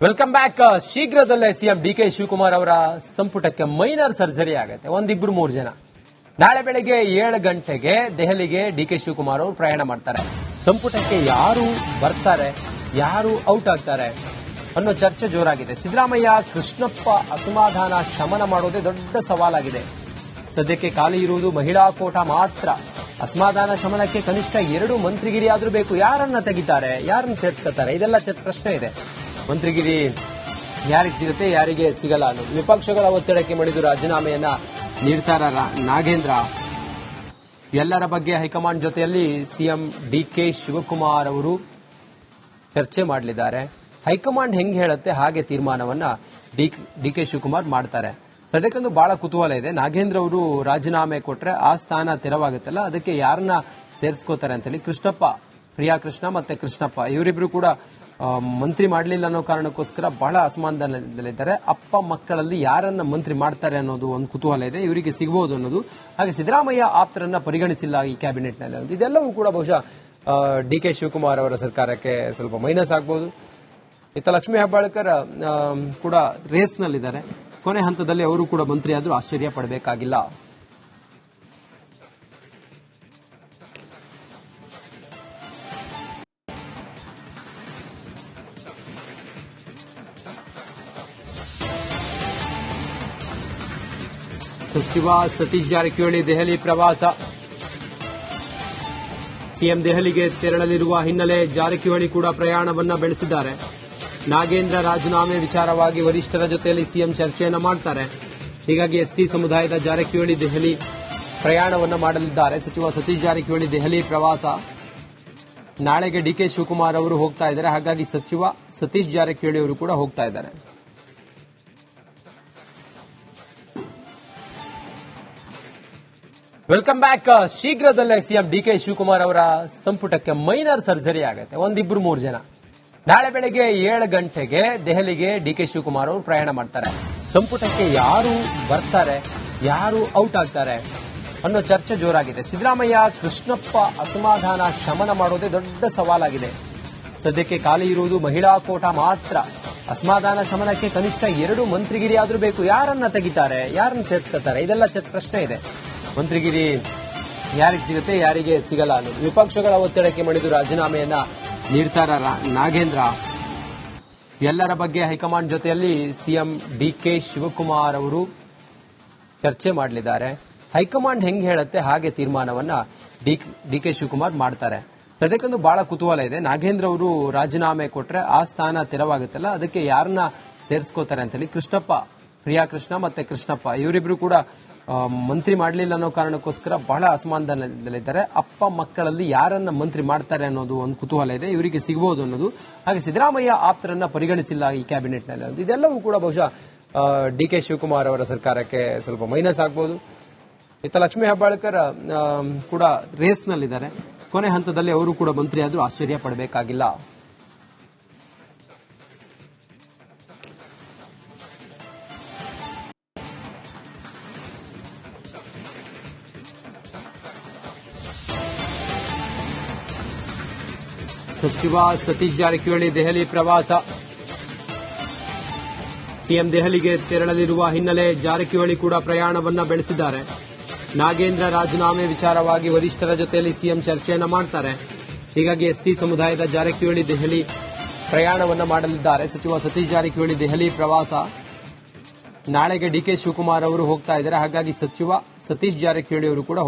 Welcome back. ಶೀಘ್ರದಲ್ಲೇ CM DK Shivakumar ಅವರ ಸಂಪುಟಕ್ಕೆ ಮೈನರ್ ಸರ್ಜರಿ ಆಗುತ್ತೆ. ಒಂದಿಬ್ರು 3 ಜನ ನಾಳೆ ಬೆಳಗ್ಗೆ 7 ಗಂಟೆಗೆ ದೆಹಲಿಗೆ ಡಿಕೆ ಶಿವಕುಮಾರ್ ಅವರು ಪ್ರಯಾಣ ಮಾಡ್ತಾರೆ. ಸಂಪುಟಕ್ಕೆ ಯಾರು ಬರ್ತಾರೆ, ಯಾರು ಔಟ್ ಆಗ್ತಾರೆ ಅನ್ನೋ ಚರ್ಚೆ ಜೋರಾಗಿದೆ. ಸಿದ್ದರಾಮಯ್ಯ ಕೃಷ್ಣಪ್ಪ ಅಸಮಾಧಾನ ಶಮನ ಮಾಡೋದೇ ದೊಡ್ಡ ಸವಾಲಾಗಿದೆ. ಸದ್ಯಕ್ಕೆ ಖಾಲಿ ಇರುವುದು ಮಹಿಳಾ ಕೋಟಾ ಮಾತ್ರ. ಅಸಮಾಧಾನ ಶಮನಕ್ಕೆ ಕನಿಷ್ಠ 2 ಮಂತ್ರಿಗಿರಿ ಆದ್ರೂ ಬೇಕು. ಯಾರನ್ನ ತೆಗಿತಾರೆ, ಯಾರನ್ನ ಸೇರಿಸ್ಕೊತಾರೆ, ಇದೆಲ್ಲ ಪ್ರಶ್ನೆ ಇದೆ. ಮಂತ್ರಿಗಿರಿ ಯಾರಿಗೆ ಸಿಗುತ್ತೆ, ಯಾರಿಗೆ ಸಿಗಲ್ಲ ಅನ್ನೋದು. ವಿಪಕ್ಷಗಳ ಒತ್ತಡಕ್ಕೆ ಮಣಿದು ರಾಜೀನಾಮೆಯನ್ನ ನೀಡ್ತಾರ ನಾಗೇಂದ್ರ. ಎಲ್ಲರ ಬಗ್ಗೆ ಹೈಕಮಾಂಡ್ ಜೊತೆಯಲ್ಲಿ ಸಿಎಂ ಡಿಕೆ ಶಿವಕುಮಾರ್ ಅವರು ಚರ್ಚೆ ಮಾಡಲಿದ್ದಾರೆ. ಹೈಕಮಾಂಡ್ ಹೆಂಗ್ ಹೇಳುತ್ತೆ ಹಾಗೆ ತೀರ್ಮಾನವನ್ನ ಡಿಕೆ ಶಿವಕುಮಾರ್ ಮಾಡ್ತಾರೆ. ಸದ್ಯಕ್ಕೊಂದು ಬಹಳ ಕುತೂಹಲ ಇದೆ. ನಾಗೇಂದ್ರ ಅವರು ರಾಜೀನಾಮೆ ಕೊಟ್ರೆ ಆ ಸ್ಥಾನ ತೆರವಾಗುತ್ತಲ್ಲ, ಅದಕ್ಕೆ ಯಾರನ್ನ ಸೇರಿಸ್ಕೋತಾರೆ ಅಂತೇಳಿ ಕೃಷ್ಣಪ್ಪ, ಪ್ರಿಯಾ ಕೃಷ್ಣ ಮತ್ತೆ ಕೃಷ್ಣಪ್ಪ ಇವರಿಬ್ರು ಕೂಡ ಮಂತ್ರಿ ಮಾಡಲಿಲ್ಲ ಅನ್ನೋ ಕಾರಣಕ್ಕೋಸ್ಕರ ಬಹಳ ಅಸಮಾಧಾನದಲ್ಲಿದ್ದಾರೆ. ಅಪ್ಪ ಮಕ್ಕಳಲ್ಲಿ ಯಾರನ್ನ ಮಂತ್ರಿ ಮಾಡ್ತಾರೆ ಅನ್ನೋದು ಒಂದು ಕುತೂಹಲ ಇದೆ. ಇವರಿಗೆ ಸಿಗಬಹುದು ಅನ್ನೋದು. ಹಾಗೆ ಸಿದ್ದರಾಮಯ್ಯ ಆಪ್ತರನ್ನ ಪರಿಗಣಿಸಿಲ್ಲ ಈ ಕ್ಯಾಬಿನೆಟ್ನಲ್ಲಿ. ಇದೆಲ್ಲವೂ ಕೂಡ ಬಹುಶಃ ಡಿಕೆ ಶಿವಕುಮಾರ್ ಅವರ ಸರ್ಕಾರಕ್ಕೆ ಸ್ವಲ್ಪ ಮೈನಸ್ ಆಗಬಹುದು. ಇತ್ತ ಲಕ್ಷ್ಮೀ ಹೆಬ್ಬಾಳ್ಕರ್ ಕೂಡ ರೇಸ್ನಲ್ಲಿದ್ದಾರೆ. ಕೊನೆ ಹಂತದಲ್ಲಿ ಅವರು ಕೂಡ ಮಂತ್ರಿ ಆದ್ರೂ ಆಶ್ಚರ್ಯ ಪಡಬೇಕಾಗಿಲ್ಲ. ಸಚಿವ ಸತೀಶ್ ಜಾರಕಿಹೊಳಿ ದೆಹಲಿ ಪ್ರವಾಸ. ಸಿಎಂ ದೆಹಲಿಗೆ ತೆರಳಲಿರುವ ಹಿನ್ನೆಲೆ ಜಾರಕಿಹೊಳಿ ಕೂಡ ಪ್ರಯಾಣವನ್ನ ಬೆಳೆಸಿದ್ದಾರೆ. ನಾಗೇಂದ್ರ ರಾಜೀನಾಮೆ ವಿಚಾರವಾಗಿ ವರಿಷ್ಠರ ಜೊತೆಯಲ್ಲಿ ಸಿಎಂ ಚರ್ಚೆಯನ್ನ ಮಾಡ್ತಾರೆ. ಹೀಗಾಗಿ ಎಸ್ಟಿ ಸಮುದಾಯದ ಜಾರಕಿಹೊಳಿ ದೆಹಲಿ ಪ್ರಯಾಣವನ್ನ ಮಾಡಲಿದ್ದಾರೆ. ಸಚಿವ ಸತೀಶ್ ಜಾರಕಿಹೊಳಿ ದೆಹಲಿ ಪ್ರವಾಸ. ನಾಳೆಗೆ ಡಿಕೆ ಶಿವಕುಮಾರ್ ಅವರು ಹೋಗ್ತಾ ಇದ್ದಾರೆ. ಹಾಗಾಗಿ ಸಚಿವ ಸತೀಶ್ ಜಾರಕಿಹೊಳಿ ಅವರು ಕೂಡ ಹೋಗ್ತಾ ಇದ್ದಾರೆ. Welcome back. ಶೀಘ್ರದಲ್ಲೇ ಸಿಎಂ ಡಿಕೆ ಶಿವಕುಮಾರ್ ಅವರ ಸಂಪುಟಕ್ಕೆ ಮೈನರ್ ಸರ್ಜರಿ ಆಗುತ್ತೆ. ಒಂದಿಬ್ರು 3 ಜನ ನಾಳೆ ಬೆಳಗ್ಗೆ 7 ಗಂಟೆಗೆ ದೆಹಲಿಗೆ ಡಿಕೆ ಶಿವಕುಮಾರ್ ಅವರು ಪ್ರಯಾಣ ಮಾಡ್ತಾರೆ. ಸಂಪುಟಕ್ಕೆ ಯಾರು ಬರ್ತಾರೆ, ಯಾರು ಔಟ್ ಆಗ್ತಾರೆ ಅನ್ನೋ ಚರ್ಚೆ ಜೋರಾಗಿದೆ. ಸಿದ್ದರಾಮಯ್ಯ ಕೃಷ್ಣಪ್ಪ ಅಸಮಾಧಾನ ಶಮನ ಮಾಡೋದೇ ದೊಡ್ಡ ಸವಾಲಾಗಿದೆ. ಸದ್ಯಕ್ಕೆ ಖಾಲಿ ಇರುವುದು ಮಹಿಳಾ ಕೋಟಾ ಮಾತ್ರ. ಅಸಮಾಧಾನ ಶಮನಕ್ಕೆ ಕನಿಷ್ಠ 2 ಮಂತ್ರಿಗಿರಿ ಆದ್ರೂ ಬೇಕು. ಯಾರನ್ನ ತೆಗಿತಾರೆ, ಯಾರನ್ನ ಸೇರಿಸ್ಕೊತಾರೆ, ಇದೆಲ್ಲ ಪ್ರಶ್ನೆ ಇದೆ. ಮಂತ್ರಿಗಿರಿ ಯಾರಿಗೆ ಸಿಗುತ್ತೆ, ಯಾರಿಗೆ ಸಿಗಲ್ಲ ಅನ್ನೋದು. ವಿಪಕ್ಷಗಳ ಒತ್ತಡಕ್ಕೆ ಮಣಿದು ರಾಜೀನಾಮೆಯನ್ನ ನೀಡ್ತಾರ ನಾಗೇಂದ್ರ. ಎಲ್ಲರ ಬಗ್ಗೆ ಹೈಕಮಾಂಡ್ ಜೊತೆಯಲ್ಲಿ ಸಿಎಂ ಡಿಕೆ ಶಿವಕುಮಾರ್ ಅವರು ಚರ್ಚೆ ಮಾಡಲಿದ್ದಾರೆ. ಹೈಕಮಾಂಡ್ ಹೆಂಗ್ ಹೇಳುತ್ತೆ ಹಾಗೆ ತೀರ್ಮಾನವನ್ನ ಡಿಕೆ ಶಿವಕುಮಾರ್ ಮಾಡ್ತಾರೆ. ಸದ್ಯಕ್ಕೊಂದು ಬಹಳ ಕುತೂಹಲ ಇದೆ. ನಾಗೇಂದ್ರ ಅವರು ರಾಜೀನಾಮೆ ಕೊಟ್ರೆ ಆ ಸ್ಥಾನ ತೆರವಾಗುತ್ತಲ್ಲ, ಅದಕ್ಕೆ ಯಾರನ್ನ ಸೇರಿಸ್ಕೋತಾರೆ ಅಂತೇಳಿ ಕೃಷ್ಣಪ್ಪ, ಪ್ರಿಯಾ ಕೃಷ್ಣ ಮತ್ತೆ ಕೃಷ್ಣಪ್ಪ ಇವರಿಬ್ರು ಕೂಡ ಮಂತ್ರಿ ಮಾಡಲಿಲ್ಲ ಅನ್ನೋ ಕಾರಣಕ್ಕೋಸ್ಕರ ಬಹಳ ಅಸಮಾಧಾನದಲ್ಲಿದ್ದಾರೆ. ಅಪ್ಪ ಮಕ್ಕಳಲ್ಲಿ ಯಾರನ್ನ ಮಂತ್ರಿ ಮಾಡ್ತಾರೆ ಅನ್ನೋದು ಒಂದು ಕುತೂಹಲ ಇದೆ. ಇವರಿಗೆ ಸಿಗಬಹುದು ಅನ್ನೋದು. ಹಾಗೆ ಸಿದ್ದರಾಮಯ್ಯ ಆಪ್ತರನ್ನ ಪರಿಗಣಿಸಿಲ್ಲ ಈ ಕ್ಯಾಬಿನೆಟ್ನಲ್ಲಿ. ಇದೆಲ್ಲವೂ ಕೂಡ ಬಹುಶಃ ಡಿಕೆ ಶಿವಕುಮಾರ್ ಅವರ ಸರ್ಕಾರಕ್ಕೆ ಸ್ವಲ್ಪ ಮೈನಸ್ ಆಗಬಹುದು. ಇತ್ತ ಲಕ್ಷ್ಮೀ ಹೆಬ್ಬಾಳ್ಕರ್ ಕೂಡ ರೇಸ್ನಲ್ಲಿದ್ದಾರೆ. ಕೊನೆ ಹಂತದಲ್ಲಿ ಅವರು ಕೂಡ ಮಂತ್ರಿ ಆದ್ರೂ ಆಶ್ಚರ್ಯ ಪಡಬೇಕಾಗಿಲ್ಲ. ಸಚಿವ ಸತೀಶ್ ಜಾರಕಿಹೊಳಿ ದೆಹಲಿ ಪ್ರವಾಸ. ಸಿಎಂ ದೆಹಲಿಗೆ ತೆರಳಲಿರುವ ಹಿನ್ನೆಲೆ ಜಾರಕಿಹೊಳಿ ಕೂಡ ಪ್ರಯಾಣವನ್ನ ಬೆಳೆಸಿದ್ದಾರೆ. ನಾಗೇಂದ್ರ ರಾಜೀನಾಮೆ ವಿಚಾರವಾಗಿ ವರಿಷ್ಠರ ಜೊತೆಯಲ್ಲಿ ಸಿಎಂ ಚರ್ಚೆಯನ್ನ ಮಾಡ್ತಾರೆ. ಹೀಗಾಗಿ ಎಸ್ಟಿ ಸಮುದಾಯದ ಜಾರಕಿಹೊಳಿ ದೆಹಲಿ ಪ್ರಯಾಣವನ್ನ ಮಾಡಲಿದ್ದಾರೆ. ಸಚಿವ ಸತೀಶ್ ಜಾರಕಿಹೊಳಿ ದೆಹಲಿ ಪ್ರವಾಸ. ನಾಳೆಗೆ ಡಿಕೆ ಶಿವಕುಮಾರ್ ಅವರು ಹೋಗ್ತಾ ಇದ್ದಾರೆ. ಹಾಗಾಗಿ ಸಚಿವ ಸತೀಶ್ ಜಾರಕಿಹೊಳಿ ಅವರು ಕೂಡ